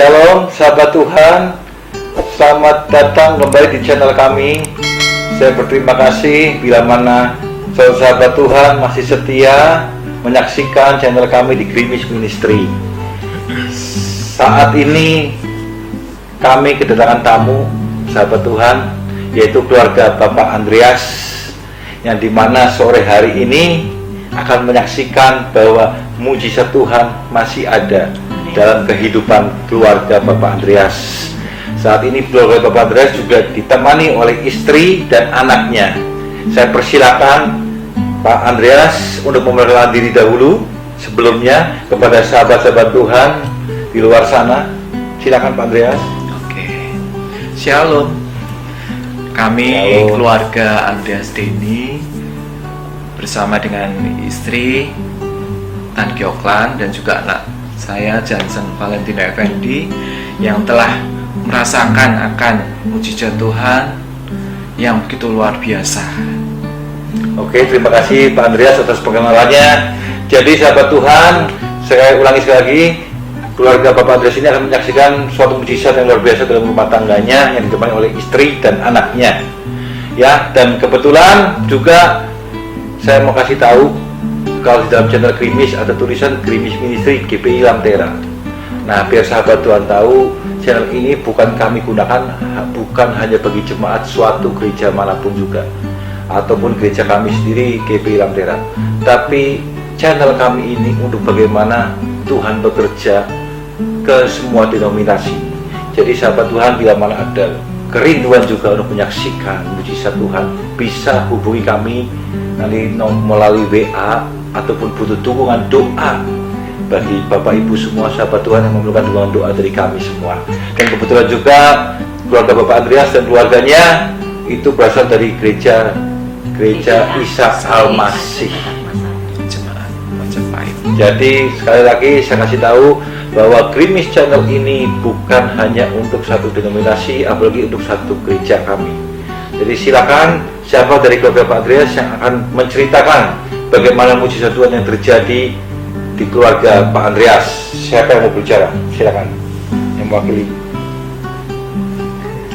Shalom sahabat Tuhan, selamat datang kembali di channel kami. Saya berterima kasih bila mana sahabat Tuhan masih setia menyaksikan channel kami di Grimis Ministry. Saat ini kami kedatangan tamu sahabat Tuhan, yaitu keluarga Bapak Andreas, yang dimana sore hari ini akan menyaksikan bahwa mujizat Tuhan masih ada dalam kehidupan keluarga Bapak Andreas. Saat ini keluarga Bapak Andreas juga ditemani oleh istri dan anaknya. Saya persilakan Pak Andreas untuk memperkenalkan diri dahulu sebelumnya kepada sahabat-sahabat Tuhan di luar sana. Silakan Pak Andreas. Oke. Shalom. Kami keluarga Andreas Denny bersama dengan istri Tan Gyoklan dan juga anak saya Johnson Valentino Effendi yang telah merasakan akan mujizat Tuhan yang begitu luar biasa. Oke, terima kasih Pak Andreas atas perkenalannya. Jadi sahabat Tuhan, saya ulangi sekali lagi, keluarga Bapak Andreas ini akan menyaksikan suatu mujizat yang luar biasa dalam rumah tangganya yang ditemani oleh istri dan anaknya. Ya, dan kebetulan juga saya mau kasih tahu, kalau di dalam channel Grimis ada tulisan Grimis Ministry GPI Lamtera. Nah, biar sahabat Tuhan tahu, channel ini bukan kami gunakan bukan hanya bagi jemaat suatu gereja manapun juga, ataupun gereja kami sendiri GPI Lamtera, tapi channel kami ini untuk bagaimana Tuhan bekerja ke semua denominasi. Jadi sahabat Tuhan, bila mana ada kerinduan juga untuk menyaksikan mujizat Tuhan, bisa hubungi kami nanti melalui WA ataupun butuh dukungan doa bagi Bapak Ibu semua sahabat Tuhan yang memerlukan dukungan doa dari kami semua. Dan kebetulan juga keluarga Bapak Andreas dan keluarganya itu berasal dari gereja Isa Al-Masih. Jadi sekali lagi saya kasih tahu bahwa Grimis Channel ini bukan hanya untuk satu denominasi, apalagi untuk satu gereja kami. Jadi silakan siapa dari keluarga Pak Andreas yang akan menceritakan bagaimana mujizat Tuhan yang terjadi di keluarga Pak Andreas. Siapa yang mau bicara? Silakan yang mewakili.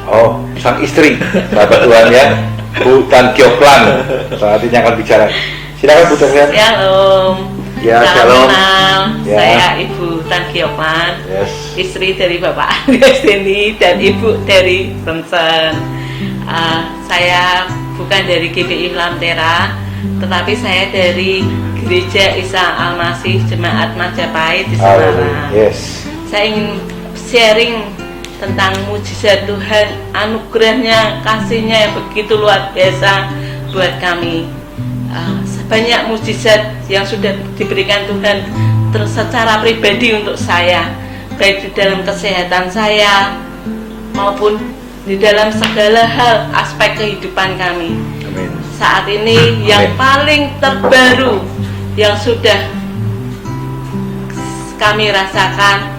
Oh, sang istri sahabat Tuhan ya, Bu Tan Gyoklan saat ini akan bicara. Silakan Bu Tan. Shalom. Ya, salam shalom. kenal. Ya. Saya Ibu Tan Gyoklan, Yes. istri dari Bapak Andreas Denny dan Ibu dari Johnson. Saya bukan dari GPI Lamtera, tetapi saya dari Gereja Isa Al-Masih Jemaat Majapahit di Semarang. Yes. Saya ingin sharing tentang mujizat Tuhan, anugerahnya, kasihnya yang begitu luar biasa buat kami. Banyak mujizat yang sudah diberikan Tuhan secara pribadi untuk saya, baik di dalam kesehatan saya maupun di dalam segala hal aspek kehidupan kami. Amin. Saat ini yang paling terbaru yang sudah kami rasakan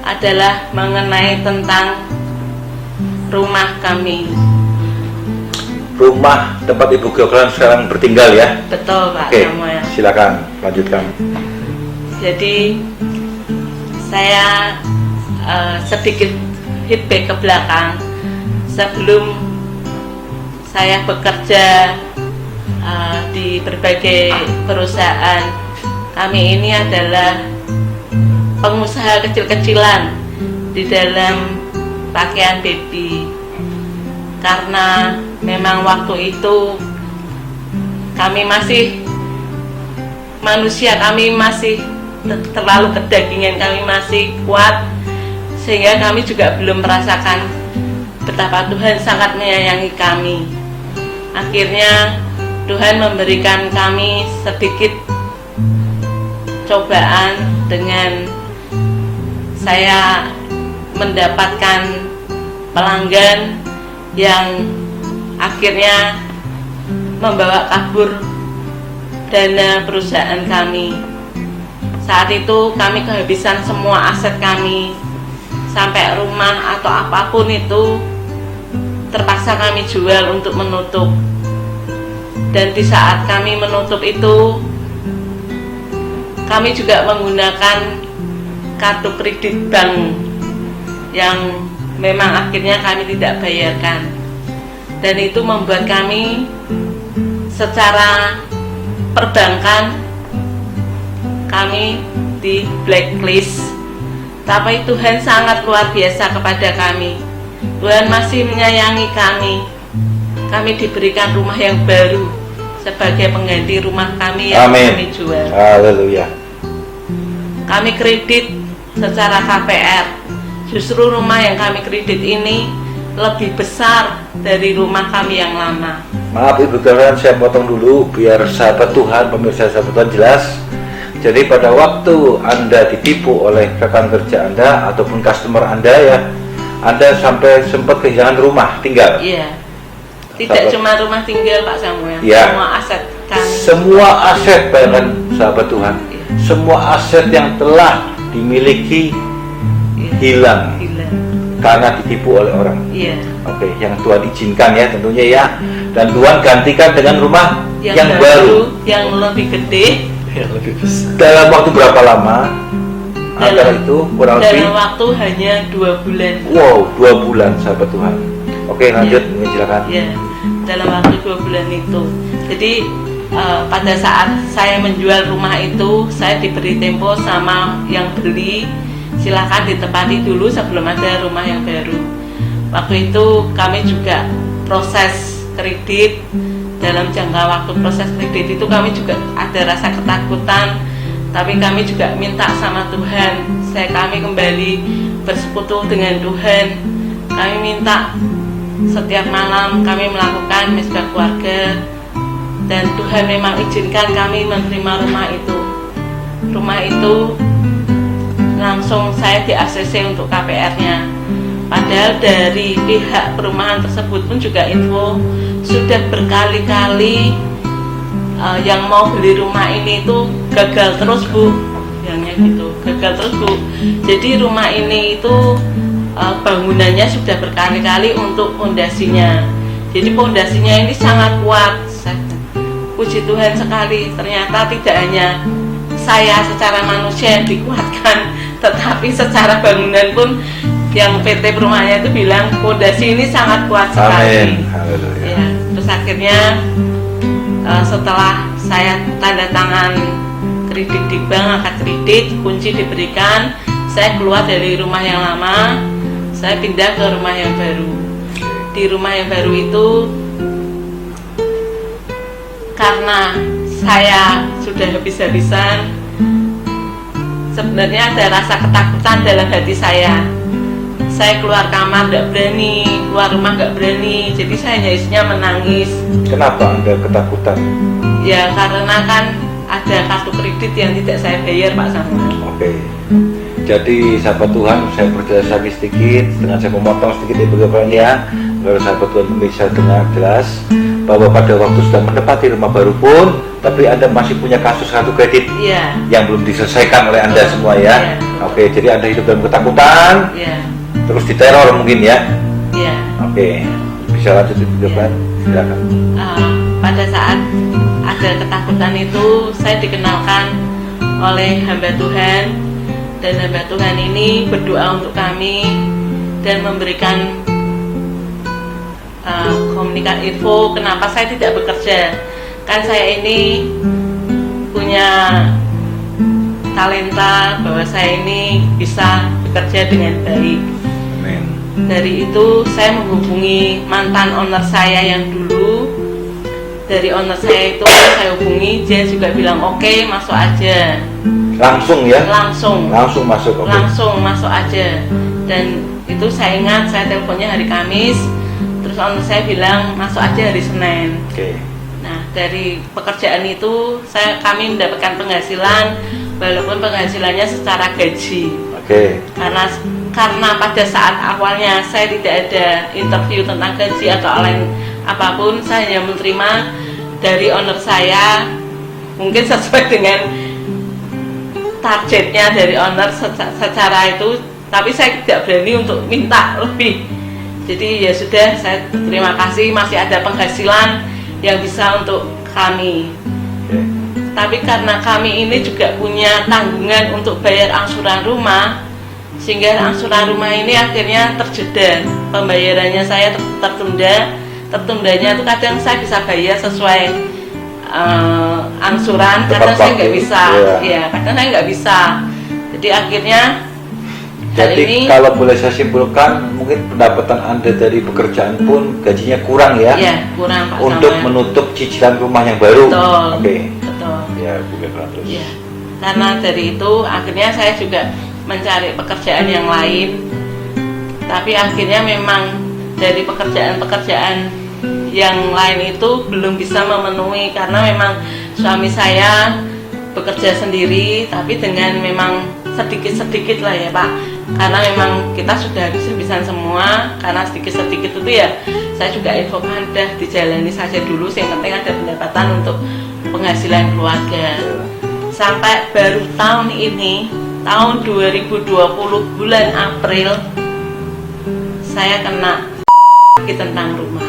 adalah mengenai tentang rumah kami. Rumah tempat Ibu Gyoklan sekarang bertinggal ya. Betul Pak Oke, Samuel. silakan lanjutkan. Jadi saya sedikit feedback ke belakang. Sebelum saya bekerja di berbagai perusahaan, kami ini adalah pengusaha kecil-kecilan di dalam pakaian baby. Karena memang waktu itu kami masih manusia, kami masih terlalu kedagingan, kami masih kuat, sehingga kami juga belum merasakan betapa Tuhan sangat menyayangi kami. Akhirnya Tuhan memberikan kami sedikit cobaan dengan saya mendapatkan pelanggan yang akhirnya membawa kabur dana perusahaan kami. Saat itu kami kehabisan semua aset kami, sampai rumah atau apapun itu terpaksa kami jual untuk menutup. Dan di saat kami menutup itu, kami juga menggunakan kartu kredit bank yang memang akhirnya kami tidak bayarkan, dan itu membuat kami secara perbankan kami di blacklist. Tapi Tuhan sangat luar biasa kepada kami. Tuhan masih menyayangi kami. Kami diberikan rumah yang baru sebagai pengganti rumah kami yang kami jual. Haleluya. Kami kredit secara KPR. Justru rumah yang kami kredit ini lebih besar dari rumah kami yang lama. Maaf Ibu Karen, saya potong dulu biar sahabat Tuhan, pemirsa sahabat Tuhan jelas. Jadi pada waktu Anda ditipu oleh rekan kerja Anda ataupun customer Anda ya, Anda sampai sempat kehilangan rumah tinggal. Iya. Tidak cuma rumah tinggal Pak Samuel, ya. Semua aset kami. Semua aset, bayangkan sahabat Tuhan, Iya. semua aset yang telah dimiliki hilang karena ditipu oleh orang. Iya. Oke, yang Tuhan izinkan ya tentunya ya, dan Tuhan gantikan dengan rumah yang baru, yang lebih gede, Yang lebih besar. dalam waktu berapa lama? Antara itu kurang lebih. dalam waktu hanya 2 bulan. Wow, 2 bulan sahabat Tuhan. Oke, lanjut, silakan. Ya, dalam waktu 2 bulan itu. Jadi pada saat saya menjual rumah itu, saya diberi tempo sama yang beli, silakan ditempati dulu sebelum ada rumah yang baru. Waktu itu kami juga proses kredit. Dalam jangka waktu proses kredit itu kami juga ada rasa ketakutan, tapi kami juga minta sama Tuhan. Kami kembali bersekutu dengan Tuhan. Kami minta setiap malam kami melakukan mezbah keluarga, dan Tuhan memang izinkan kami menerima rumah itu. Rumah itu langsung saya di ACC untuk KPR-nya. Padahal dari pihak perumahan tersebut pun juga info sudah berkali-kali yang mau beli rumah ini itu gagal terus Bu, bilangnya gitu, gagal terus Bu. Jadi rumah ini itu bangunannya sudah berkali-kali untuk pondasinya. Jadi pondasinya ini sangat kuat. Puji Tuhan sekali, ternyata tidak hanya saya secara manusia yang dikuatkan, tetapi secara bangunan pun yang PT perumahannya itu bilang pondasi ini sangat kuat sekali. Amin. Haleluya. Ya, terus akhirnya setelah saya tanda tangan kredit di bank, akad kredit, kunci diberikan, saya keluar dari rumah yang lama, saya pindah ke rumah yang baru. Di rumah yang baru itu, karena saya sudah habis-habisan, sebenarnya ada rasa ketakutan dalam hati saya. Saya keluar kamar nggak berani, keluar rumah nggak berani, jadi saya hanya isinya menangis. Kenapa Anda ketakutan? Ya karena kan ada kartu kredit yang tidak saya bayar Pak Samuel. Oke. Jadi sahabat Tuhan, saya berjelas lagi sedikit dengan saya memotong sedikit Ibu Karen ya, agar sahabat Tuhan bisa dengar jelas bahwa pada waktu sudah menempati rumah baru pun, tapi Anda masih punya kasus kartu kredit yang belum diselesaikan oleh Anda semua ya. Oke, jadi Anda hidup dalam ketakutan, terus diteror mungkin ya. Oke, bisa lanjut Ibu Karen, silakan. Pada saat ada ketakutan itu, saya dikenalkan oleh hamba Tuhan, dan hamba Tuhan ini berdoa untuk kami dan memberikan komunikasi info kenapa saya tidak bekerja. Kan saya ini punya talenta bahwa saya ini bisa bekerja dengan baik. Amin. Dari itu saya menghubungi mantan owner saya yang dulu. Dari owner saya itu saya hubungi, dia juga bilang oke, masuk aja. Langsung ya? Langsung masuk. Okay. Langsung masuk aja. Dan itu saya ingat, saya teleponnya hari Kamis. Terus owner saya bilang masuk aja hari Senin. Oke. Nah, dari pekerjaan itu kami mendapatkan penghasilan, walaupun penghasilannya secara gaji. Oke. Karena pada saat awalnya saya tidak ada interview tentang gaji atau lain apapun, saya hanya menerima dari owner saya, mungkin sesuai dengan targetnya dari owner secara itu, tapi saya tidak berani untuk minta lebih. Jadi ya sudah, saya terima kasih masih ada penghasilan yang bisa untuk kami. Tapi karena kami ini juga punya tanggungan untuk bayar angsuran rumah, sehingga angsuran rumah ini akhirnya terjeda, pembayarannya saya tertundanya itu kadang saya bisa bayar sesuai angsuran, kadang saya nggak bisa, ya kadang saya nggak bisa. Jadi akhirnya jadi kalau boleh saya simpulkan, mungkin pendapatan Anda dari pekerjaan pun gajinya kurang ya? Iya, kurang Pak untuk Samuel. menutup cicilan rumah yang baru. Betul. Oke. Betul. Ya, bukan terus. Iya. Karena dari itu akhirnya saya juga mencari pekerjaan yang lain. Tapi akhirnya memang dari pekerjaan-pekerjaan yang lain itu belum bisa memenuhi karena memang suami saya bekerja sendiri, tapi dengan memang sedikit-sedikit lah ya Pak, karena memang kita sudah habis-habisan semua, karena sedikit-sedikit itu ya saya juga infokan dah dijalani saja dulu, yang penting ada pendapatan untuk penghasilan keluarga. Sampai baru tahun ini, tahun 2020 bulan April, saya kena tentang rumah.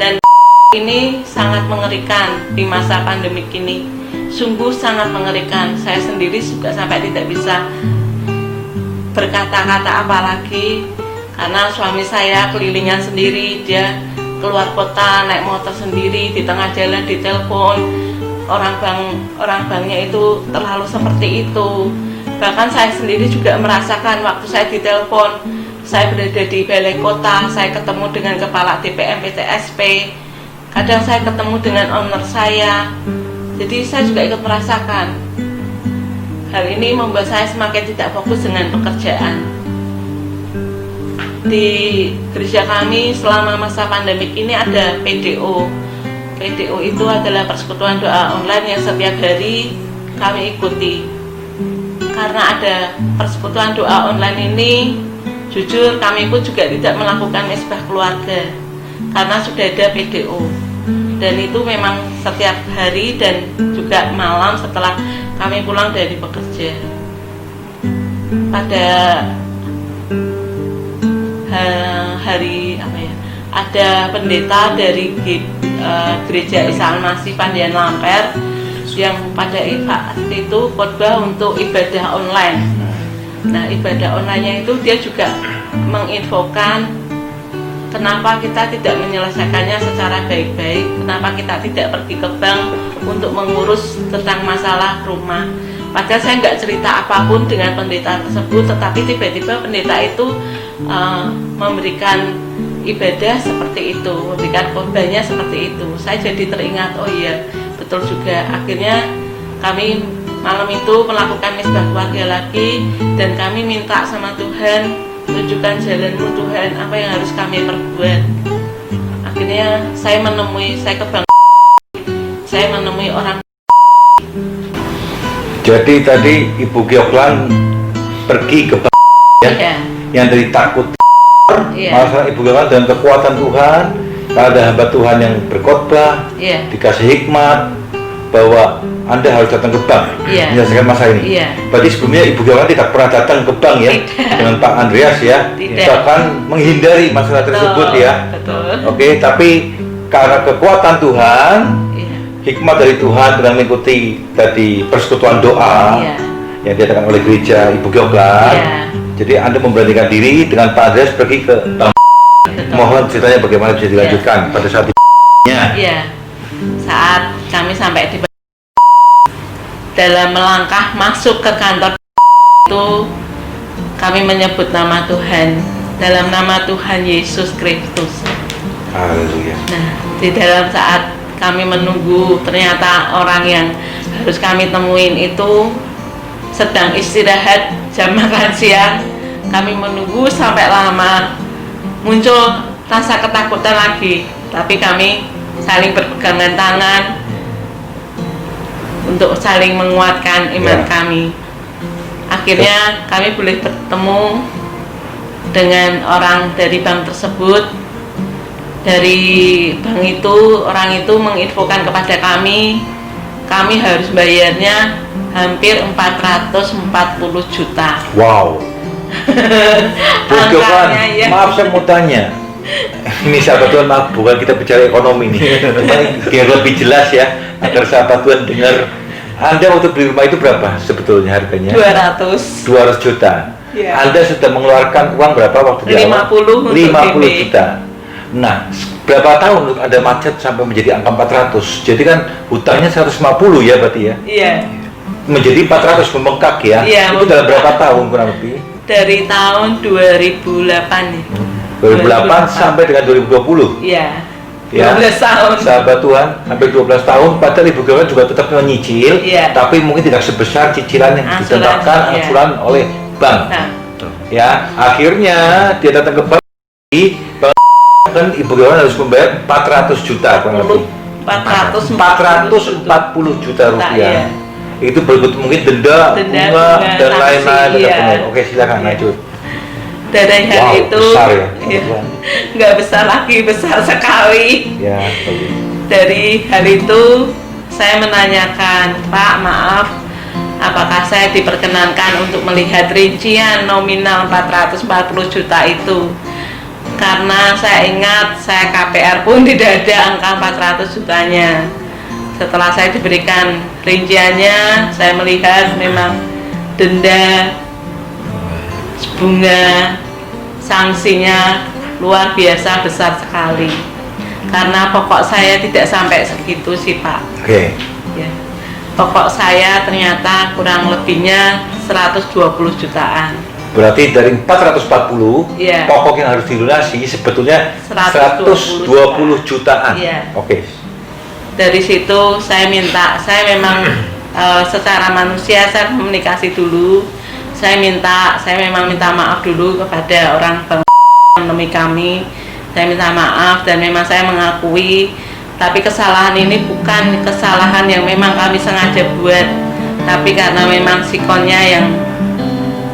Dan ini sangat mengerikan di masa pandemik ini, sungguh sangat mengerikan. Saya sendiri juga sampai tidak bisa berkata-kata apalagi karena suami saya kelilingan sendiri, dia keluar kota naik motor sendiri, di tengah jalan ditelepon orang banknya itu terlalu seperti itu. Bahkan saya sendiri juga merasakan waktu saya ditelepon, saya berada di balai kota, saya ketemu dengan kepala DPM PTSP, kadang saya ketemu dengan owner saya. Jadi saya juga ikut merasakan. Hal ini membuat saya semakin tidak fokus dengan pekerjaan. Di gereja kami selama masa pandemik ini ada PDO. PDO itu adalah persekutuan doa online yang setiap hari kami ikuti. Karena ada persekutuan doa online ini, jujur kami pun juga tidak melakukan mesbah keluarga karena sudah ada PDO. Dan itu memang setiap hari dan juga malam setelah kami pulang dari bekerja. Pada hari apa ya, ada pendeta dari gereja Isa Al-Masih Pandian Lamper yang pada itu khotbah untuk ibadah online. Nah, ibadah online-nya itu dia juga menginfokan kenapa kita tidak menyelesaikannya secara baik-baik, kenapa kita tidak pergi ke bank untuk mengurus tentang masalah rumah. Padahal saya nggak cerita apapun dengan pendeta tersebut, tetapi tiba-tiba pendeta itu memberikan ibadah seperti itu, memberikan khotbahnya seperti itu. Saya jadi teringat, oh iya, betul juga. Akhirnya kami malam itu melakukan mesbah keluarga lagi, dan kami minta sama Tuhan, tunjukkan jalanmu Tuhan, apa yang harus kami perbuat. Akhirnya saya ke bank, saya menemui orang. Jadi tadi Ibu Gioklan pergi ke bank ya, Iya. yang dari takut, Iya. masalah Ibu Gioklan dengan kekuatan Tuhan, kalau ada hamba Tuhan yang berkhotbah, Iya. dikasih hikmat bahwa Anda harus datang ke bank menyelesaikan masalah ini. Iya. Berarti sebelumnya Ibu Gioklan tidak pernah datang ke bank ya, dengan Pak Andreas ya, bahkan menghindari masalah tersebut ya. Betul. Oke, tapi karena kekuatan Tuhan, Iya. hikmat dari Tuhan dengan mengikuti tadi persekutuan doa Iya. yang diadakan oleh gereja Ibu Gioklan. Iya. Jadi Anda memberanikan diri dengan Pak Andreas pergi ke bank. Betul. Mohon ceritanya bagaimana bisa dilanjutkan pada saat Iya. Saat kami sampai di dalam melangkah masuk ke kantor itu, kami menyebut nama Tuhan, dalam nama Tuhan Yesus Kristus. Haleluya. Nah, di dalam saat kami menunggu, ternyata orang yang harus kami temuin itu sedang istirahat jam makan siang. Kami menunggu sampai lama, muncul rasa ketakutan lagi, tapi kami saling berpegangan tangan untuk saling menguatkan iman kami. Akhirnya kami boleh bertemu dengan orang dari bank tersebut. Dari bank itu, orang itu menginfokan kepada kami harus bayarnya hampir 440 juta. Wow. Bu Gioklan, ya. maaf saya mau tanya. Ini sahabat Tuhan, maaf, bukan kita bicara ekonomi nih, biar lebih jelas ya, agar sahabat Tuhan dengar. Anda waktu beli rumah itu berapa sebetulnya harganya? 200. 200 juta. Iya. Anda sudah mengeluarkan uang berapa waktu di awal? 50 untuk 50 DP. juta. Nah, berapa tahun Anda macet sampai menjadi angka 400? Jadi kan hutangnya 150 ya berarti ya? Iya. Menjadi 400 membengkak ya? Iya, Itu dalam membengkak. berapa tahun kurang lebih? Dari tahun 2008 ya. 2008 sampai dengan 2020? Iya. Ya, 12 tahun. sahabat Tuhan, hampir 12 tahun, padahal Ibu Gawan juga tetap menyicil, Iya. tapi mungkin tidak sebesar cicilan yang Asuransi, ditetapkan iya. angsuran oleh bank. Nah, Ya, akhirnya dia datang ke bank, bank kan Ibu Gawan harus membayar 400 juta kurang lebih. 440 juta rupiah. Iya. Itu berikut mungkin denda, Denda, bunga, bunga, dan sanksi, lain-lain. iya. Oke, silakan Iya. lanjut. dari hari Wow, itu besar ya, iya, Tuhan. nggak besar lagi, besar sekali. Ya, oke. Dari hari itu saya menanyakan, Pak, maaf, apakah saya diperkenankan untuk melihat rincian nominal 440 juta itu? Karena saya ingat saya KPR pun tidak ada angka 400 jutanya. Setelah saya diberikan rinciannya, saya melihat memang denda, bunga, sanksinya luar biasa besar sekali. Karena pokok saya tidak sampai segitu sih, Pak. Oke. Ya. Pokok saya ternyata kurang lebihnya 120 jutaan. Berarti dari 440, Iya. pokok yang harus dilunasi sebetulnya 120 jutaan. Iya. Oke. Dari situ saya minta, saya memang secara manusia saya komunikasi dulu. Saya memang minta maaf dulu kepada orang bank demi kami. Saya minta maaf dan memang saya mengakui, tapi kesalahan ini bukan kesalahan yang memang kami sengaja buat, tapi karena memang sikonnya yang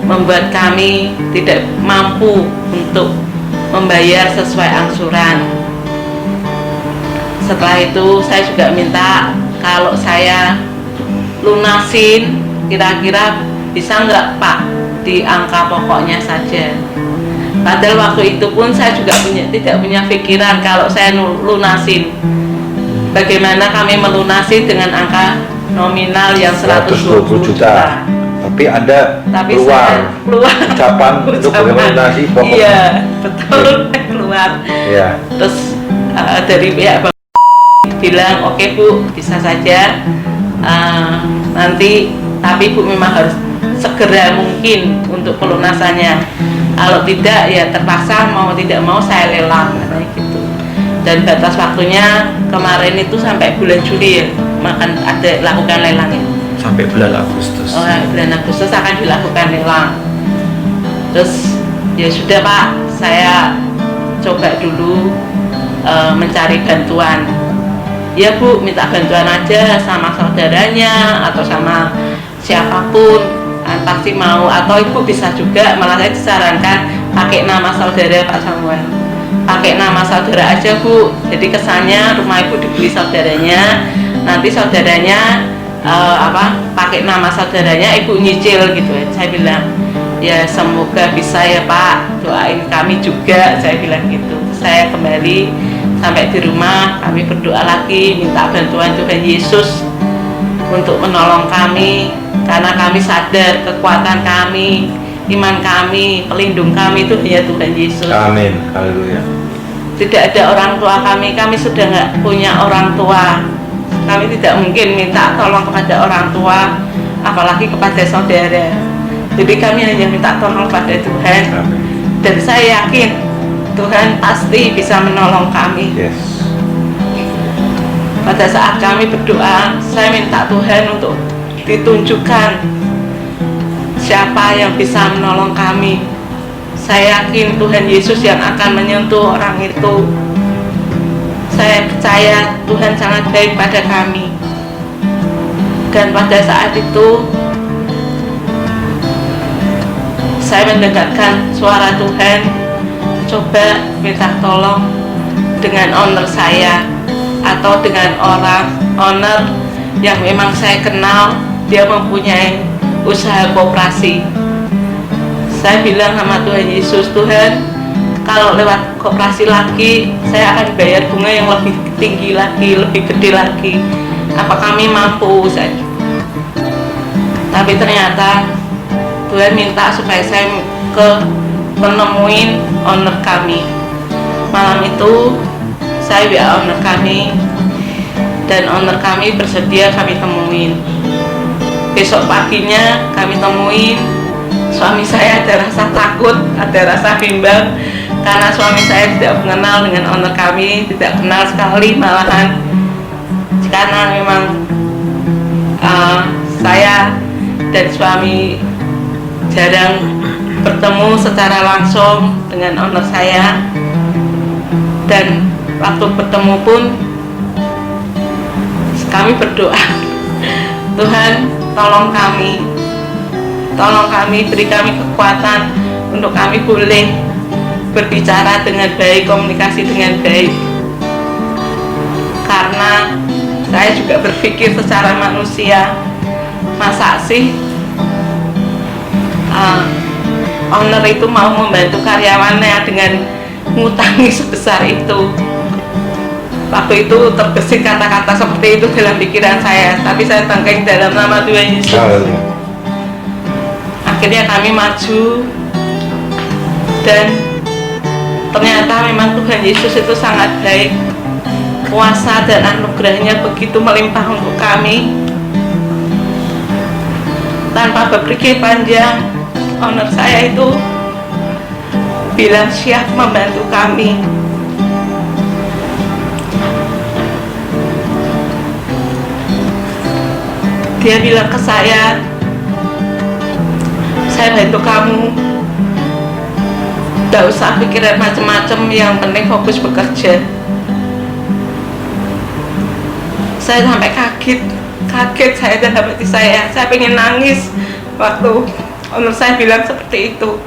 membuat kami tidak mampu untuk membayar sesuai angsuran. Setelah itu saya juga minta kalau saya lunasin kira-kira bisa nggak, Pak, di angka pokoknya saja. Padahal waktu itu pun saya juga tidak punya pikiran kalau saya lunasin. Bagaimana kami melunasi dengan angka nominal yang 120 juta. Tapi Anda Tapi keluar saya keluar ucapan untuk bagaimana lunasi pokok. Iya, betul, keluar. Ya. Terus dari pihak bank bilang, oke Bu, bisa saja nanti, tapi Bu memang harus segera mungkin untuk pelunasannya. Kalau tidak ya terpaksa mau tidak mau saya lelang katanya gitu. Dan batas waktunya kemarin itu sampai bulan Juli ya, ada lakukan lelang ya. Sampai bulan Agustus. Oh, bulan Agustus akan dilakukan lelang. Terus ya sudah Pak, saya coba dulu mencari bantuan. Ya Bu, minta bantuan aja sama saudaranya atau sama siapapun, pasti mau. Atau Ibu bisa juga, malah saya disarankan pakai nama saudara Pak Samuel. Pakai nama saudara aja Bu, jadi kesannya rumah Ibu dibeli saudaranya, nanti saudaranya pakai nama saudaranya, Ibu nyicil gitu ya. Saya bilang ya semoga bisa ya Pak, doain kami juga, saya bilang gitu. Saya kembali sampai di rumah, kami berdoa lagi minta bantuan Tuhan Yesus untuk menolong kami, karena kami sadar kekuatan kami, iman kami, pelindung kami itu hanya Tuhan Yesus. Amin. Haleluya. Tidak ada orang tua kami sudah nggak punya orang tua. Kami tidak mungkin minta tolong kepada orang tua, apalagi kepada saudara. Jadi kami hanya minta tolong pada Tuhan. Amin. Dan saya yakin Tuhan pasti bisa menolong kami. Yes. Pada saat kami berdoa, saya minta Tuhan untuk ditunjukkan siapa yang bisa menolong kami. Saya yakin Tuhan Yesus yang akan menyentuh orang itu. Saya percaya Tuhan sangat baik pada kami. Dan pada saat itu saya mendengarkan suara Tuhan, coba minta tolong dengan owner saya atau dengan owner yang memang saya kenal, dia mempunyai usaha koperasi. Saya bilang sama Tuhan Yesus, Tuhan, kalau lewat koperasi lagi, saya akan bayar bunga yang lebih tinggi lagi, lebih gede lagi. Apa kami mampu? Tapi ternyata Tuhan minta supaya saya menemuin owner kami. Malam itu saya WA owner kami, dan owner kami bersedia kami temuin. Besok paginya kami temuin. Suami saya ada rasa takut, ada rasa bimbang, karena suami saya tidak mengenal dengan owner kami, tidak kenal sekali malahan. Karena memang saya dan suami jarang bertemu secara langsung dengan owner saya, dan waktu bertemu pun kami berdoa, Tuhan tolong kami, beri kami kekuatan untuk kami boleh berbicara dengan baik, komunikasi dengan baik. Karena saya juga berpikir secara manusia, masa sih owner itu mau membantu karyawannya dengan ngutangi sebesar itu. Waktu itu terbesit kata-kata seperti itu dalam pikiran saya, tapi saya bangkit dalam nama Tuhan Yesus. Akhirnya kami maju, dan ternyata memang Tuhan Yesus itu sangat baik. Kuasa dan anugerahnya begitu melimpah untuk kami. Tanpa berpikir panjang, owner saya itu bilang siap membantu kami. Dia bilang ke saya bantu kamu, gak usah pikiran macam-macam, yang penting fokus bekerja. Saya sampai kaget saya dalam hati saya pengen nangis waktu owner saya bilang seperti itu.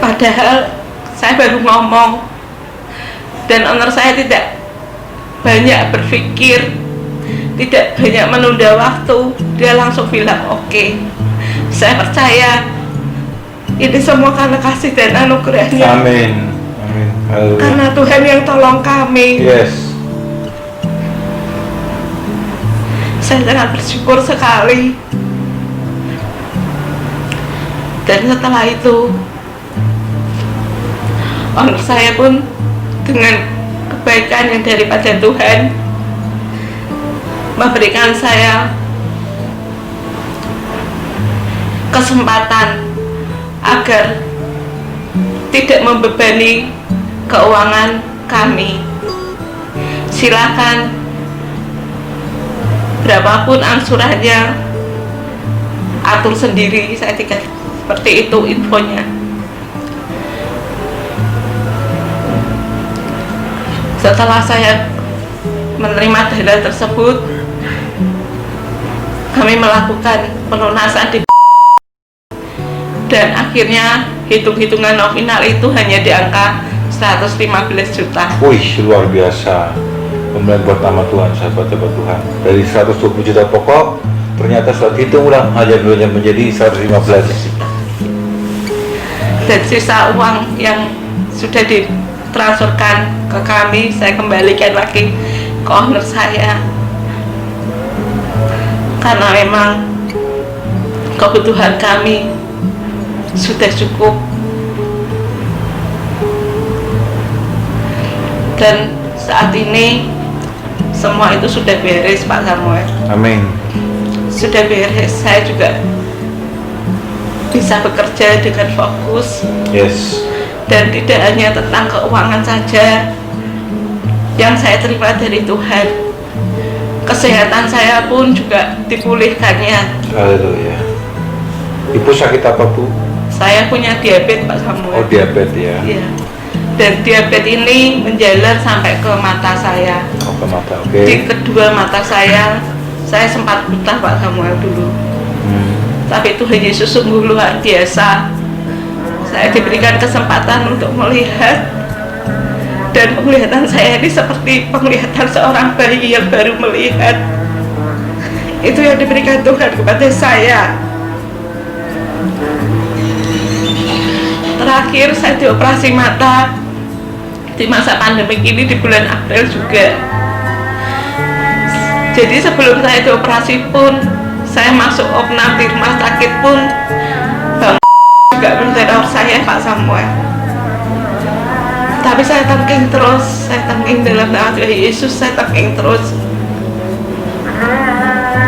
Padahal saya baru ngomong, dan owner saya tidak banyak berpikir, tidak banyak menunda waktu, dia langsung bilang oke. Saya percaya ini semua karena kasih dan anugerahnya. Amin. Amin. Haleluya. Karena Tuhan yang tolong kami. Yes. Saya sangat bersyukur sekali. Dan setelah itu owner saya pun dengan kebaikan yang daripada Tuhan memberikan saya kesempatan agar tidak membebani keuangan kami. Silakan berapapun angsurannya, atur sendiri. Saya tidak seperti itu infonya. Setelah saya menerima dana tersebut, kami melakukan pelunasan di, dan akhirnya hitung-hitungan nominal itu hanya di angka 115 juta. Wih, luar biasa. Kemudian buat nama Tuhan, sahabat-sahabat Tuhan. Dari 120 juta pokok, ternyata setelah hitung ulang hanya menjadi 115. Dan sisa uang yang sudah ditransferkan ke kami, saya kembalikan lagi ke owner saya. Karena memang kebutuhan kami sudah cukup. Dan saat ini semua itu sudah beres, Pak Samuel. Amin. Sudah beres, saya juga bisa bekerja dengan fokus. Yes. Dan tidak hanya tentang keuangan saja yang saya terima dari Tuhan, kesehatan saya pun juga dipulihkannya. Haleluya. Ibu sakit apa, Bu? Saya punya diabetes, Pak Samuel. Oh, diabetes ya. Iya. Dan diabetes ini menjalar sampai ke mata saya. Oh, ke mata, oke. Di kedua mata saya sempat buta, Pak Samuel, dulu. Tapi Tuhan Yesus sungguh luar biasa. Saya diberikan kesempatan untuk melihat, dan penglihatan saya ini seperti penglihatan seorang bayi yang baru melihat. Itu yang diberikan Tuhan kepada saya. Terakhir saya dioperasi mata di masa pandemi ini di bulan April juga. Jadi sebelum saya dioperasi pun, saya masuk opnam di rumah sakit pun, Bang juga meneror saya Pak Samuel. Tapi saya tangking terus, saya tangking dalam nama Tuhan Yesus, saya tangking terus.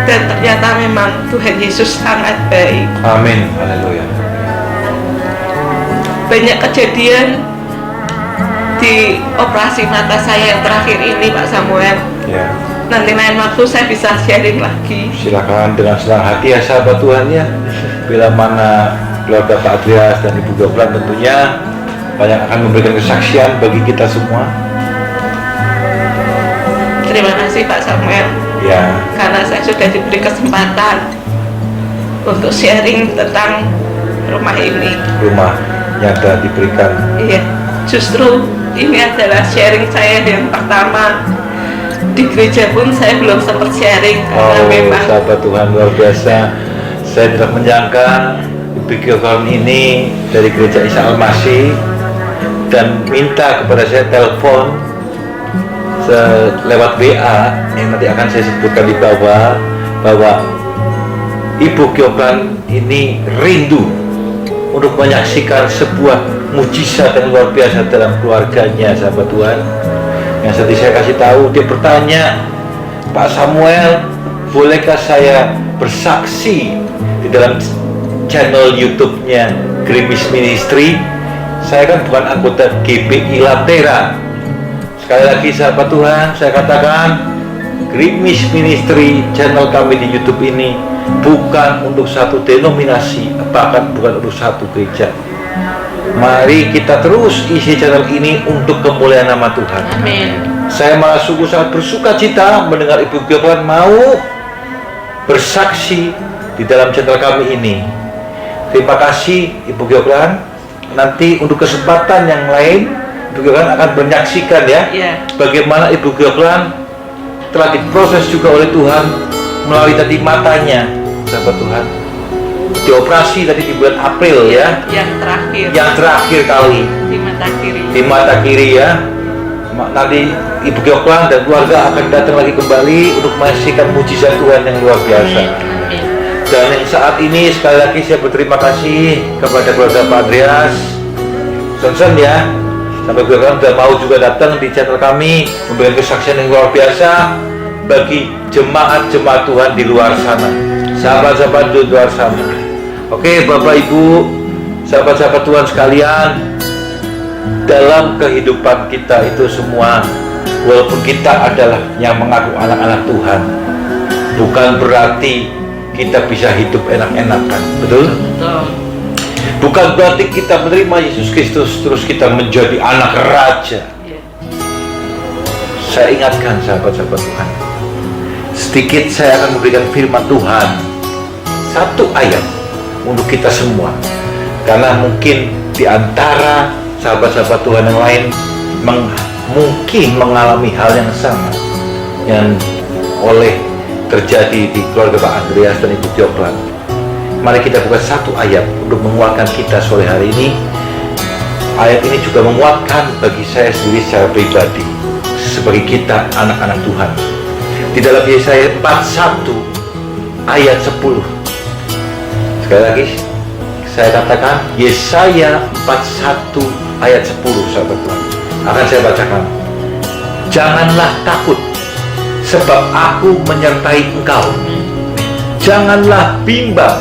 Dan ternyata memang Tuhan Yesus sangat baik. Amin. Haleluya. Banyak kejadian di operasi mata saya yang terakhir ini Pak Samuel. Ya. Nanti lain waktu saya bisa sharing lagi. Silakan dengan senang hati ya sahabat Tuhan ya. Bila mana keluarga Pak Andreas dan Ibu Goplan tentunya banyak akan memberikan kesaksian bagi kita semua. Terima kasih Pak Samuel. Ya. Karena saya sudah diberi kesempatan untuk sharing tentang rumah ini. Rumah yang telah diberikan. Iya, justru ini adalah sharing saya yang pertama. Di gereja pun saya belum sempat sharing karena memang sahabat Tuhan luar biasa. Saya tidak menyangka Ibu Goplan ini dari gereja Isa Al-Masih dan minta kepada saya telepon lewat WA yang nanti akan saya sebutkan di bawah, bahwa Ibu Goplan ini rindu untuk menyaksikan sebuah mujizat yang luar biasa dalam keluarganya sahabat Tuhan. Yang tadi saya kasih tahu, dia bertanya, Pak Samuel, bolehkah saya bersaksi di dalam channel YouTube-nya Grimis Ministry? Saya kan bukan anggota GPI Latera. Sekali lagi sahabat Tuhan, saya katakan Grimis Ministry, channel kami di YouTube ini bukan untuk satu denominasi, bahkan bukan untuk satu gereja. Mari kita terus isi channel ini untuk kemuliaan nama Tuhan. amin. Saya malah sungguh sangat bersuka cita mendengar Ibu Goplan mau bersaksi di dalam channel kami ini. Terima kasih Ibu Goplan. Nanti untuk kesempatan yang lain Ibu Goplan akan menyaksikan ya, bagaimana Ibu Goplan telah diproses juga oleh Tuhan melalui tadi matanya, sahabat Tuhan. Dioperasi tadi di bulan April ya. Yang terakhir kali di mata kiri ya. Nanti Ibu Goplan dan keluarga akan datang lagi kembali untuk menyaksikan mujizat Tuhan yang luar biasa. Amin. Dan yang saat ini sekali lagi saya berterima kasih kepada keluarga Pak Andreas Johnson ya. Sampai keluarga sudah mau juga datang di channel kami memberikan kesaksian yang luar biasa bagi jemaat-jemaat Tuhan di luar sana, sahabat-sahabat di luar sana. Oke, Bapak Ibu, sahabat-sahabat Tuhan sekalian, dalam kehidupan kita itu semua, walaupun kita adalah yang mengaku anak-anak Tuhan, bukan berarti kita bisa hidup enak-enakan, betul? Betul. Bukan berarti kita menerima Yesus Kristus terus kita menjadi anak raja. Saya ingatkan sahabat-sahabat Tuhan, sedikit saya akan memberikan firman Tuhan, satu ayat untuk kita semua, karena mungkin di antara sahabat-sahabat Tuhan yang lain mungkin mengalami hal yang sama yang terjadi di keluarga Pak Andreas dan Ibu Goplan. Mari kita buka satu ayat untuk menguatkan kita sore hari ini. Ayat ini juga menguatkan bagi saya sendiri secara pribadi sebagai kita anak-anak Tuhan. Di dalam Yesaya 41 ayat 10. Sekali lagi saya katakan Yesaya 41 ayat 10 sahabat Tuhan. Akan saya bacakan. Janganlah takut, sebab aku menyertai engkau. Janganlah bimbang,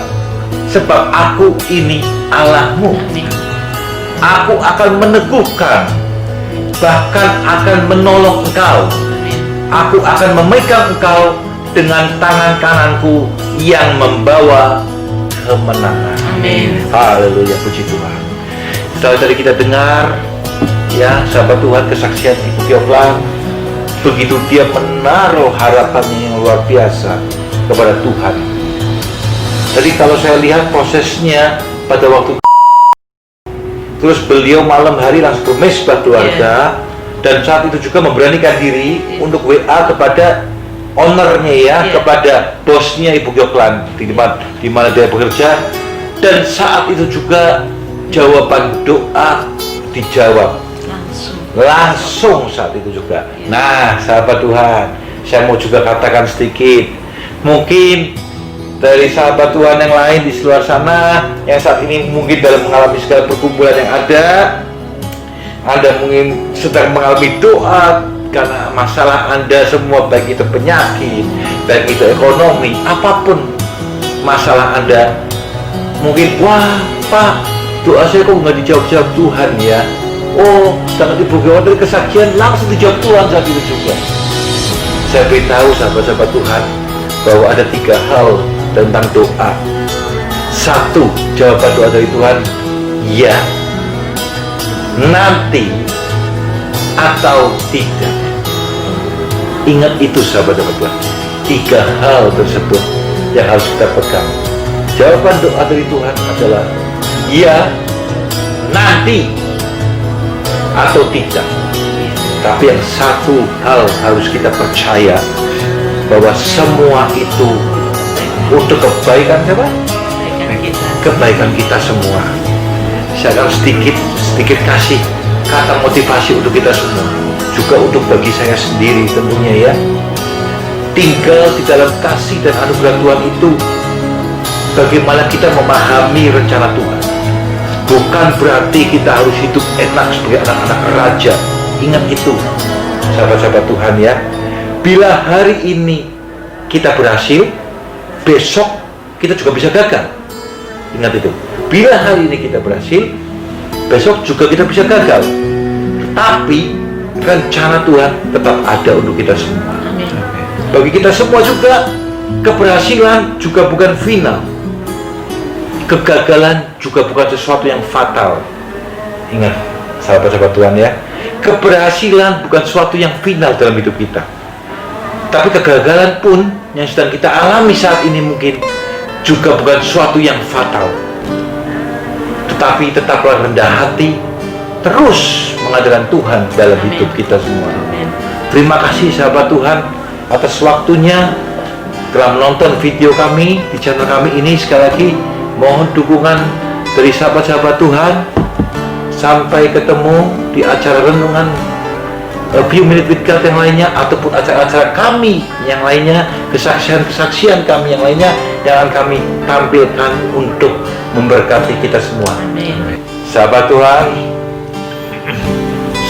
sebab aku ini Allahmu. Aku akan meneguhkan, bahkan akan menolong engkau. Aku akan memegang engkau dengan tangan kananku yang membawa kemenangan. Amin. Haleluya, puji Tuhan. Setelah tadi kita dengar ya sahabat Tuhan kesaksian Ibu Goplan, begitu dia menaruh harapannya yang luar biasa kepada Tuhan. Jadi kalau saya lihat prosesnya pada waktu terus beliau malam hari langsung bermesbah keluarga, dan saat itu juga memberanikan diri untuk WA kepada ownernya ya, kepada bosnya Ibu Goplan di mana dia bekerja, dan saat itu juga jawaban doa dijawab langsung saat itu juga. Nah sahabat Tuhan, saya mau juga katakan sedikit, mungkin dari sahabat Tuhan yang lain di luar sana yang saat ini mungkin dalam mengalami segala perkumpulan yang ada. Anda mungkin sedang mengalami doa karena masalah Anda semua, baik itu penyakit, baik itu ekonomi, apapun masalah Anda. Mungkin, wah Pak, doa saya kok nggak dijawab-jawab Tuhan ya. Oh, sedangkan Ibu Gawan dari kesaksian langsung dijawab Tuhan saat itu juga. Saya beritahu sahabat-sahabat Tuhan bahwa ada 3 hal tentang doa. 1, jawaban doa dari Tuhan, ya, nanti, atau tidak. Ingat itu sahabat-sahabat Tuhan, 3 hal tersebut yang harus kita pegang. Jawaban doa dari Tuhan adalah ya, nanti, atau tidak. Tapi yang 1 hal harus kita percaya, bahwa semua itu untuk kebaikan siapa? Kebaikan kita semua. Saya akan sedikit kasih kata motivasi untuk kita semua, juga untuk bagi saya sendiri tentunya ya. Tinggal di dalam kasih dan anugerah Tuhan itu, bagaimana kita memahami rencana Tuhan. Bukan berarti kita harus hidup enak sebagai anak-anak raja. Ingat itu sahabat-sahabat Tuhan ya. Bila hari ini kita berhasil, besok kita juga bisa gagal. Ingat itu. Bila hari ini kita berhasil, besok juga kita bisa gagal. Tapi rencana Tuhan tetap ada untuk kita semua. Bagi kita semua juga, keberhasilan juga bukan final. Kegagalan juga bukan sesuatu yang fatal. Ingat sahabat-sahabat Tuhan ya, keberhasilan bukan sesuatu yang final dalam hidup kita. Tapi kegagalan pun yang sedang kita alami saat ini mungkin juga bukan sesuatu yang fatal. Tetapi tetaplah rendah hati, terus mengandalkan Tuhan dalam hidup kita semua. Terima kasih sahabat Tuhan atas waktunya telah menonton video kami di channel kami ini. Sekali lagi mohon dukungan dari sahabat-sahabat Tuhan. Sampai ketemu di acara renungan Few Minutes with God yang lainnya, ataupun acara-acara kami yang lainnya, kesaksian-kesaksian kami yang lainnya yang akan kami tampilkan untuk memberkati kita semua. Amin. Sahabat Tuhan,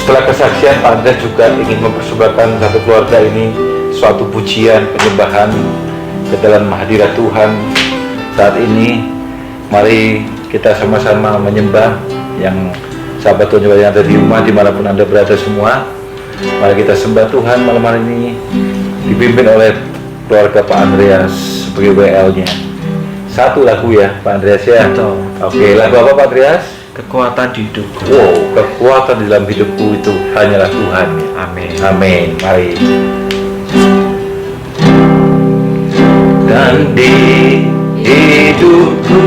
setelah kesaksian, Pak Andreas juga ingin mempersembahkan satu keluarga ini suatu pujian penyembahan ke dalam hadirat Tuhan saat ini. Mari kita sama-sama menyembah. Yang sahabat Tuhan yang ada di rumah dimanapun Anda berada semua, mari kita sembah Tuhan malam hari ini, dipimpin oleh keluarga Pak Andreas sebagai WL-nya. Satu lagu ya Pak Andreas ya. Oke, lagu apa Pak Andreas? Kekuatan di hidupku. Wow, kekuatan di dalam hidupku itu hanyalah Tuhan. Amin. Amin. Mari. Dan di hidupku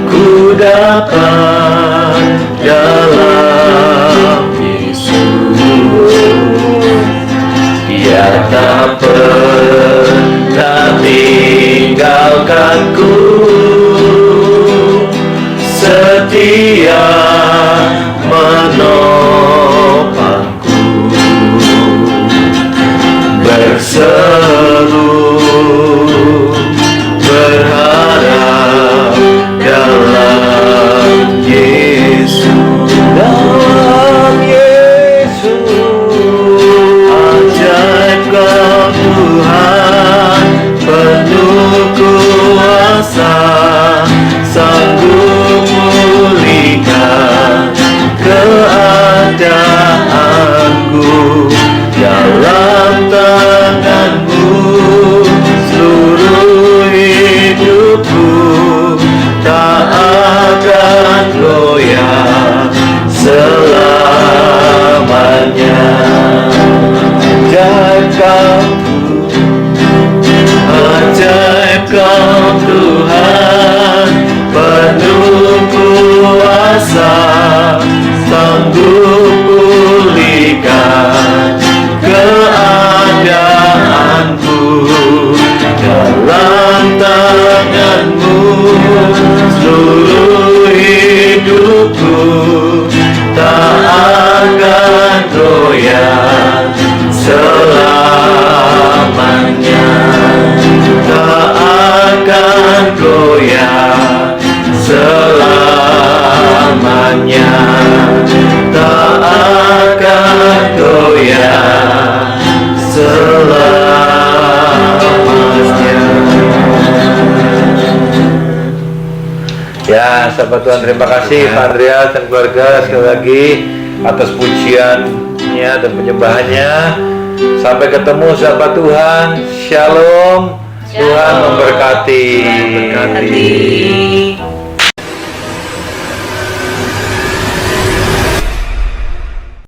ku dapat dalam Yesus, Dia tak pernah tinggalkanku, setia menopangku, berseru berharap dalam Yesus, dalam Yesus. Ajaib Kau Tuhan, penuh kuasa, sanggup pulihkan keadaanku. Dalam tangan-Mu seluruh hidupku tak akan goyah selamanya. Ajaib Kau Tuhan, penuh kuasa, sanggup pulihkan keadaanku. Dalam tangan-Mu seluruh hidupku tak akan goyah selamanya. tak akan goyah selamanya, tak akan goyah selamanya. Ya, sahabat Tuhan, terima kasih Pak Andreas dan keluarga sekali lagi atas pujiannya dan penyembahannya. Sampai ketemu sahabat Tuhan. Shalom. Tuhan memberkati. Berkati.